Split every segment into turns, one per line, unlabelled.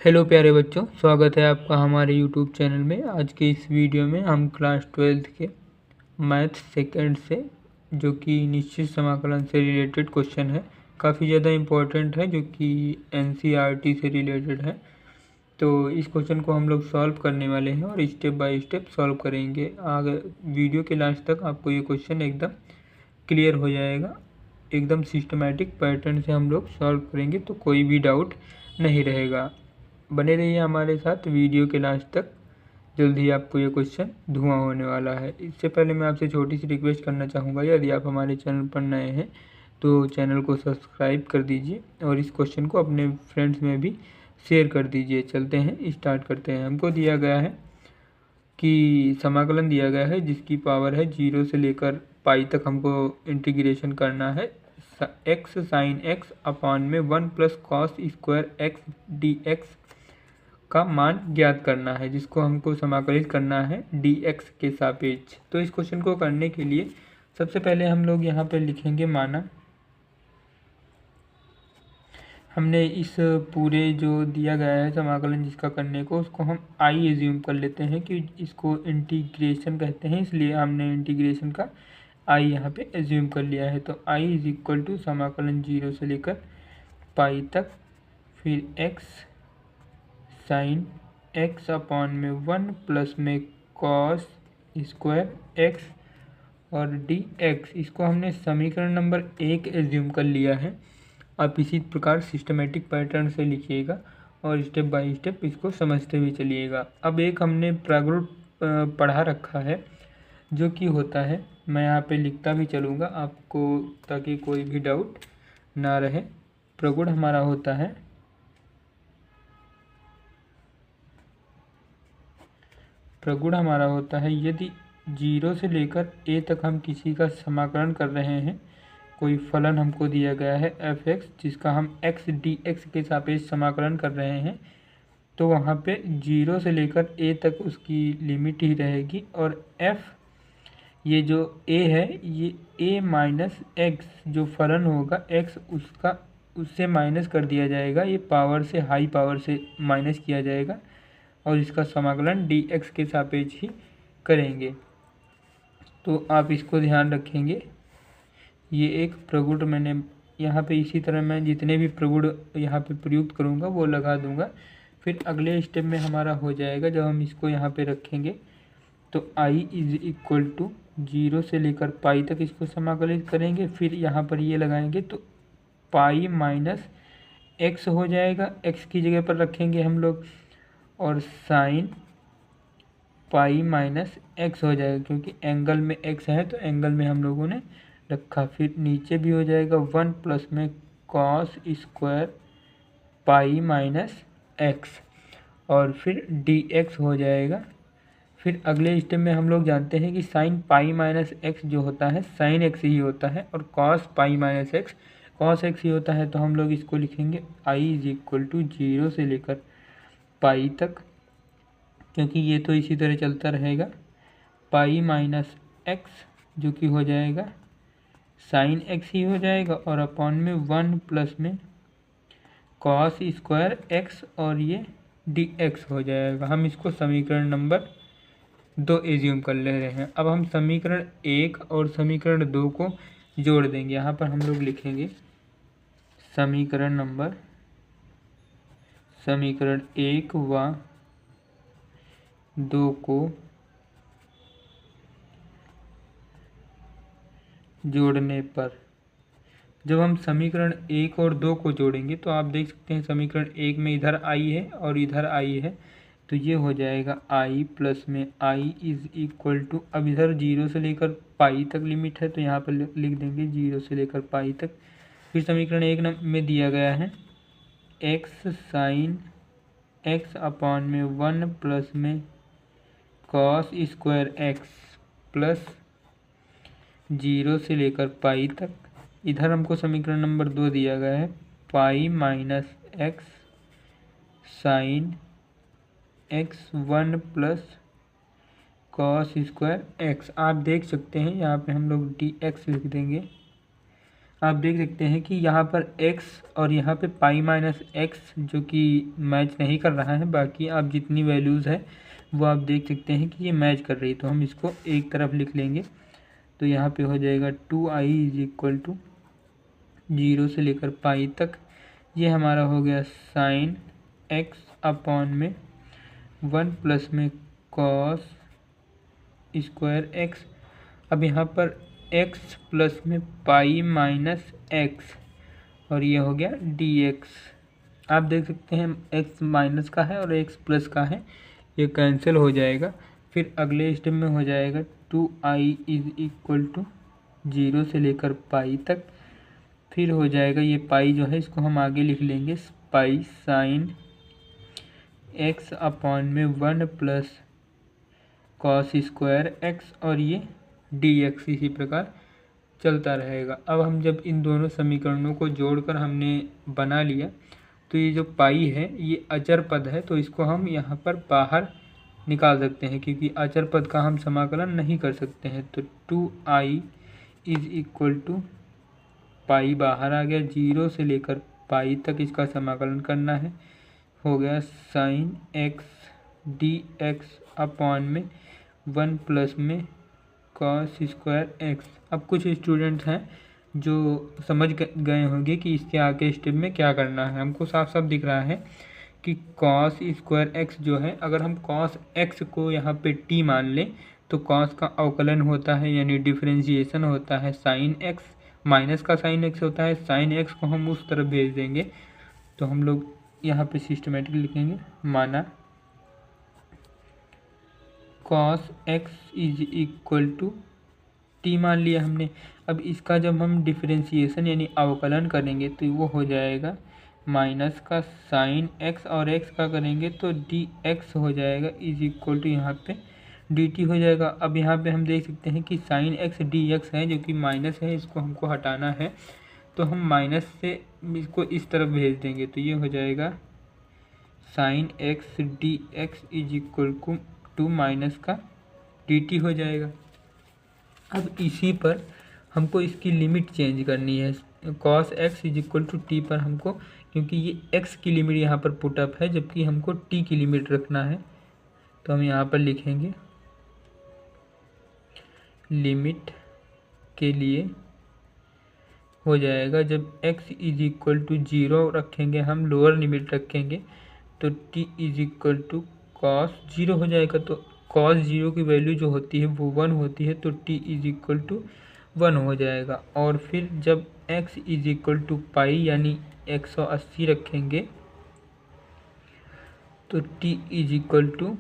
Hello प्यारे बच्चों, स्वागत है आपका हमारे यूट्यूब चैनल में। आज के इस वीडियो में हम क्लास 12th के मैथ सेकंड से जो कि निश्चित समाकलन से रिलेटेड क्वेश्चन है, काफ़ी ज़्यादा इम्पोर्टेंट है, जो कि एनसीईआरटी से रिलेटेड है। तो इस क्वेश्चन को हम लोग सॉल्व करने वाले हैं और स्टेप बाय स्टेप सॉल्व करेंगे। आगे वीडियो के लास्ट तक आपको ये क्वेश्चन एकदम क्लियर हो जाएगा। एकदम सिस्टमेटिक पैटर्न से हम लोग सॉल्व करेंगे, तो कोई भी डाउट नहीं रहेगा। बने रहिए हमारे साथ वीडियो के लास्ट तक। जल्दी आपको ये क्वेश्चन धुआं होने वाला है। इससे पहले मैं आपसे छोटी सी रिक्वेस्ट करना चाहूँगा, यदि आप हमारे चैनल पर नए हैं तो चैनल को सब्सक्राइब कर दीजिए और इस क्वेश्चन को अपने फ्रेंड्स में भी शेयर कर दीजिए। चलते हैं, स्टार्ट करते हैं। हमको दिया गया है कि समाकलन दिया गया है जिसकी पावर है 0 से लेकर पाई तक। हमको इंटीग्रेशन करना है x साइन x अपॉन में 1 plus cos square x D x का मान ज्ञात करना है, जिसको हमको समाकलित करना है dx के सापेक्ष। तो इस क्वेश्चन को करने के लिए सबसे पहले हम लोग यहाँ पे लिखेंगे, माना हमने इस पूरे जो दिया गया है समाकलन जिसका करने को, उसको हम i एज्यूम कर लेते हैं कि इसको इंटीग्रेशन कहते हैं, इसलिए हमने इंटीग्रेशन का i यहाँ पे एज्यूम कर लिया है। तो i इज इक्वल टू समाकलन 0 से लेकर पाई तक, फिर x साइन x अपॉन में 1 प्लस में कॉस स्क्वायर x और dx। इसको हमने समीकरण नंबर 1 एज्यूम कर लिया है। आप इसी प्रकार सिस्टमेटिक पैटर्न से लिखिएगा और स्टेप बाय स्टेप इसको समझते हुए चलिएगा। अब एक हमने प्रगुण पढ़ा रखा है जो कि होता है, मैं यहाँ पे लिखता भी चलूँगा आपको ताकि कोई भी डाउट ना रहे। प्रगुण हमारा होता है यदि 0 से लेकर a तक हम किसी का समाकलन कर रहे हैं, कोई फलन हमको दिया गया है f(x) जिसका हम x dx के सापेक्ष समाकलन कर रहे हैं, तो वहाँ पे 0 से लेकर a तक उसकी लिमिट ही रहेगी और f ये जो a है, ये a माइनस x जो फलन होगा x उससे माइनस कर दिया जाएगा। ये पावर से, हाई पावर से माइनस किया जाएगा और इसका समाकलन dx के सापेक्ष ही करेंगे। तो आप इसको ध्यान रखेंगे। ये एक प्रगुण मैंने यहाँ पे, इसी तरह मैं जितने भी प्रगुण यहाँ पे प्रयुक्त करूँगा वो लगा दूँगा। फिर अगले स्टेप में हमारा हो जाएगा, जब हम इसको यहाँ पे रखेंगे तो i इज इक्वल टू 0 से लेकर पाई तक इसको समाकलित करेंगे। फिर यहाँ पर ये लगाएंगे तो पाई माइनस x हो जाएगा, x की जगह पर रखेंगे हम लोग, और साइन पाई माइनस x हो जाएगा, क्योंकि एंगल में x है तो एंगल में हम लोगों ने रखा। फिर नीचे भी हो जाएगा 1 प्लस में cos square pi minus x और फिर dx हो जाएगा। फिर अगले स्टेप में हम लोग जानते हैं कि साइन पाई माइनस x जो होता है साइन x ही होता है और cos pi minus x cos x ही होता है। तो हम लोग इसको लिखेंगे i इज इक्वल टू 0 से लेकर पाई तक, क्योंकि ये तो इसी तरह चलता रहेगा, पाई माइनस x जो कि हो जाएगा साइन x ही हो जाएगा और अपॉन में 1 प्लस में कॉस स्क्वायर x और ये dx हो जाएगा। हम इसको समीकरण नंबर 2 एज्यूम कर ले रहे हैं। अब हम समीकरण 1 और समीकरण 2 को जोड़ देंगे। यहाँ पर हम लोग लिखेंगे समीकरण 1 व 2 को जोड़ने पर, जब हम समीकरण 1 और 2 को जोड़ेंगे तो आप देख सकते हैं समीकरण 1 में इधर i है और इधर i है, तो ये हो जाएगा i प्लस में i इज इक्वल टू, अब इधर 0 से लेकर पाई तक लिमिट है तो यहाँ पर लिख देंगे 0 से लेकर पाई तक। फिर समीकरण 1 में दिया गया है x साइन x अपॉन में 1 प्लस में कॉस स्क्वायर x प्लस 0 से लेकर पाई तक। इधर हमको समीकरण नंबर 2 दिया गया है pi minus x sine x 1 plus cos square x। आप देख सकते हैं यहाँ पे हम लोग dx लिख देंगे आप देख सकते हैं कि यहाँ पर x और यहाँ पे पाई माइनस एक्स जो कि मैच नहीं कर रहा है, बाकी आप जितनी वैल्यूज़ है वो आप देख सकते हैं कि ये मैच कर रही है। तो हम इसको एक तरफ लिख लेंगे। तो यहाँ पे हो जाएगा 2i इज इक्वल टू 0 से लेकर पाई तक, ये हमारा हो गया साइन x अपॉन में 1 प्लस में कॉस स्क्वायर x। अब यहाँ पर x प्लस में पाई माइनस एक्स और ये हो गया dx। आप देख सकते हैं x माइनस का है और x प्लस का है, ये कैंसिल हो जाएगा। फिर अगले स्टेप में हो जाएगा 2i इज इक्वल टू 0 से लेकर पाई तक। फिर हो जाएगा ये पाई जो है इसको हम आगे लिख लेंगे पाई साइन x अपॉन में 1 प्लस कॉस स्क्वायर x और ये dx इसी प्रकार चलता रहेगा। अब हम जब इन दोनों समीकरणों को जोड़कर हमने बना लिया तो ये जो पाई है ये अचर पद है, तो इसको हम यहाँ पर बाहर निकाल सकते हैं क्योंकि अचर पद का हम समाकलन नहीं कर सकते हैं। तो 2i इज इक्वल टू पाई बाहर आ गया, 0 से लेकर पाई तक इसका समाकलन करना है, हो गया साइन x dx अपॉन में 1 प्लस में कॉस स्क्वायर x। अब कुछ स्टूडेंट्स हैं जो समझ गए होंगे कि इसके आगे स्टेप में क्या करना है। हमको साफ साफ दिख रहा है कि कॉस स्क्वायर x जो है, अगर हम कॉस x को यहाँ पे t मान लें तो कॉस का अवकलन होता है यानी डिफरेंशिएशन होता है साइन x, माइनस का साइन x होता है, साइन x को हम उस तरफ भेज देंगे। तो हम लोग यहाँ पे सिस्टमेटिक लिखेंगे, माना cos x is equal to T मान लिया हमने। अब इसका जब हम डिफरेंशिएशन यानी अवकलन करेंगे तो वो हो जाएगा माइनस का साइन x और x का करेंगे तो dx हो जाएगा इज इक्वल टू यहाँ पे dt हो जाएगा। अब यहाँ पे हम देख सकते हैं कि साइन x dx है जो कि माइनस है, इसको हमको हटाना है तो हम माइनस से इसको इस तरफ भेज देंगे। तो ये हो जाएगा sine x dx is equal to minus का dt हो जाएगा। अब इसी पर हमको इसकी लिमिट चेंज करनी है, cos x is equal to T पर हमको, क्योंकि ये x की लिमिट यहाँ पर पुटअप है जबकि हमको t की लिमिट रखना है। तो हम यहाँ पर लिखेंगे लिमिट के लिए हो जाएगा जब x इज इक्वल टू 0 रखेंगे, हम लोअर लिमिट रखेंगे तो t is equal to cos 0 हो जाएगा। तो कॉस 0 की वैल्यू जो होती है वो 1 होती है, तो t इज इक्वल टू 1 हो जाएगा। और फिर जब x is equal to pi यानी 180 रखेंगे तो t is equal to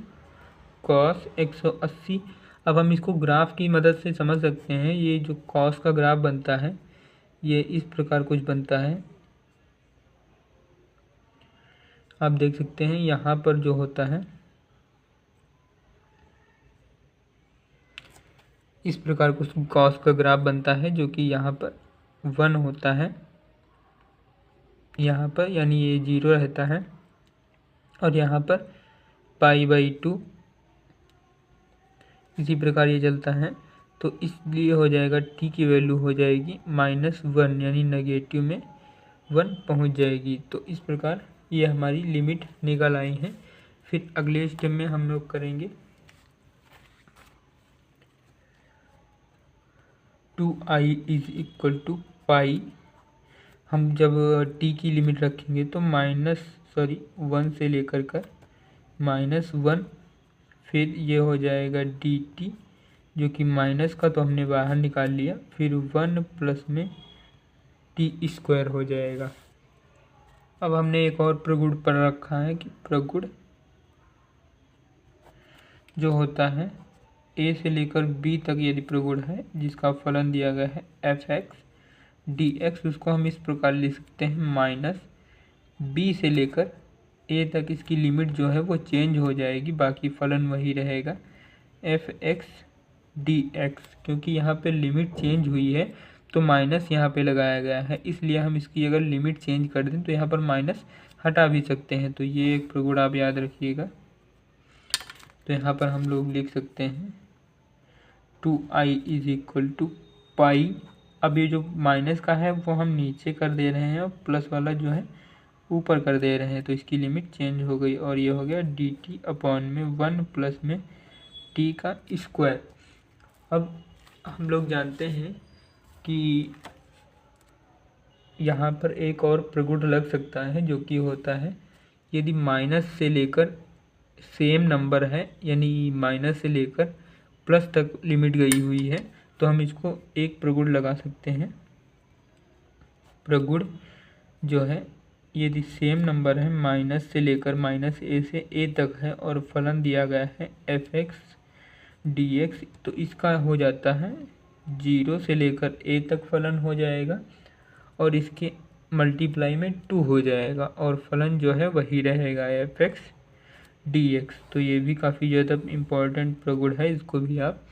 cos 180। अब हम इसको ग्राफ की मदद से समझ सकते हैं। ये जो कॉस का ग्राफ बनता है ये इस प्रकार कुछ बनता है, आप देख सकते हैं यहाँ पर जो होता है इस प्रकार कुछ कॉस का ग्राफ बनता है जो कि यहाँ पर 1 होता है यहाँ पर, यानी ये 0 रहता है और यहाँ पर π/2 इसी प्रकार ये चलता है। तो इसलिए हो जाएगा t की वैल्यू हो जाएगी -1 यानी नेगेटिव में 1 पहुँच जाएगी। तो इस प्रकार ये हमारी लिमिट निकल आई है। फिर अगले स्टेप में हम लोग करेंगे 2i इज इक्वल टू पाई। हम जब t की लिमिट रखेंगे तो 1 से लेकर कर -1, फिर ये हो जाएगा dt जो कि माइनस का तो हमने बाहर निकाल लिया, फिर 1 प्लस में t² हो जाएगा। अब हमने एक और प्रगुण पढ़ रखा है कि प्रगुण जो होता है a से लेकर b तक यदि प्रगुण है जिसका फलन दिया गया है f(x) dx, उसको हम इस प्रकार लिख सकते हैं -b से लेकर a तक इसकी लिमिट जो है वो चेंज हो जाएगी, बाकी फलन वही रहेगा f(x) dx। क्योंकि यहाँ पे लिमिट चेंज हुई है तो माइनस यहाँ पे लगाया गया है, इसलिए हम इसकी अगर लिमिट चेंज कर दें तो यहाँ पर माइनस हटा भी सकते हैं। तो ये एक प्रगुण आप याद रखिएगा। तो यहाँ पर हम लोग लिख सकते हैं 2i इज इक्वल टू पाई अब ये जो माइनस का है वो हम नीचे कर दे रहे हैं और प्लस वाला जो है ऊपर कर दे रहे हैं, तो इसकी लिमिट चेंज हो गई और ये हो गया dt अपॉन में 1 प्लस में t का स्क्वायर। अब हम लोग जानते हैं कि यहाँ पर एक और प्रगुण लग सकता है, जो कि होता है यदि माइनस से लेकर सेम नंबर है, यानी माइनस से लेकर प्लस तक लिमिट गई हुई है, तो हम इसको एक प्रगुण लगा सकते हैं। प्रगुण जो है यदि सेम नंबर है, माइनस से लेकर माइनस ए से ए तक है और फलन दिया गया है f(x) dx, तो इसका हो जाता है 0 से लेकर a तक फलन हो जाएगा और इसके मल्टीप्लाई में 2 हो जाएगा और फलन जो है वही रहेगा f(x) dx। तो ये भी काफ़ी ज़्यादा इम्पोर्टेंट प्रगुण है, इसको भी आप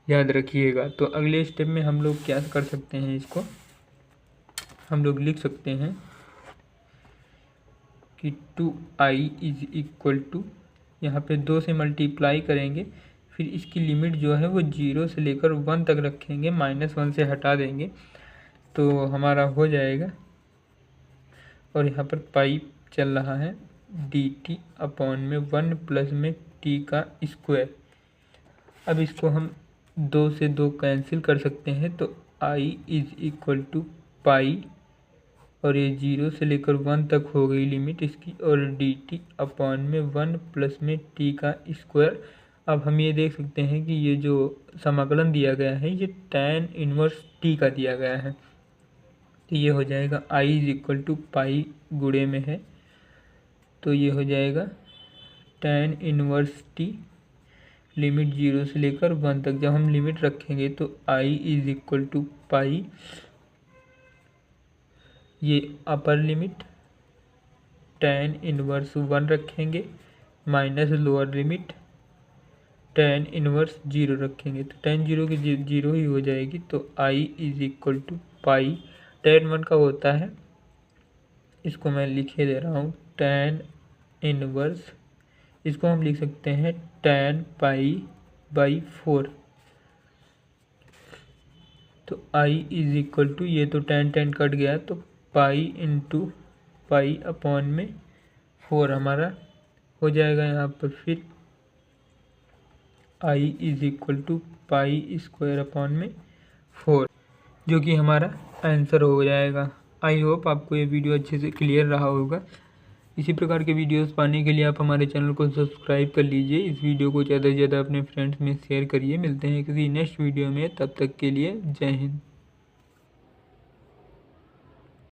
याद रखिएगा। तो अगले स्टेप में हम लोग क्या कर सकते हैं, इसको हम लोग लिख सकते हैं कि 2i इज इक्वल टू, यहाँ पे 2 से मल्टीप्लाई करेंगे, फिर इसकी लिमिट जो है वो 0 से लेकर 1 तक रखेंगे, -1 से हटा देंगे तो हमारा हो जाएगा। और यहाँ पर पाई चल रहा है dt अपॉन में 1 प्लस में t का स्क्वायर। अब इसको हम 2 से 2 कैंसिल कर सकते हैं, तो i इज इक्वल टू पाई और ये 0 से लेकर 1 तक हो गई लिमिट इसकी, और dt अपॉन में 1 प्लस में t का स्क्वायर। अब हम ये देख सकते हैं कि ये जो समाकलन दिया गया है ये tan इनवर्स t का दिया गया है, तो ये हो जाएगा i इज इक्वल टू पाई गुणे में है, तो ये हो जाएगा tan इनवर्स t लिमिट 0 से लेकर 1 तक। जब हम लिमिट रखेंगे तो i इज इक्वल टू पाई, ये अपर लिमिट tan इनवर्स 1 रखेंगे minus lower limit tan inverse 0 रखेंगे, तो tan 0 की 0 ही हो जाएगी। तो i is equal to pi, tan 1 का होता है, इसको मैं लिखे दे रहा हूँ tan इनवर्स, इसको हम लिख सकते हैं tan पाई बाई 4। तो i इज इक्वल टू, ये तो tan कट गया तो पाई इंटू पाई अपॉन में 4 हमारा हो जाएगा यहाँ पर। फिर i is equal to pi square upon में 4, जो कि हमारा आंसर हो जाएगा। आई होप आपको ये वीडियो अच्छे से क्लियर रहा होगा। इसी प्रकार के वीडियोस पाने के लिए आप हमारे चैनल को सब्सक्राइब कर लीजिए। इस वीडियो को ज़्यादा से ज़्यादा अपने फ्रेंड्स में शेयर करिए। मिलते हैं किसी नेक्स्ट वीडियो में, तब तक के लिए जय हिंद।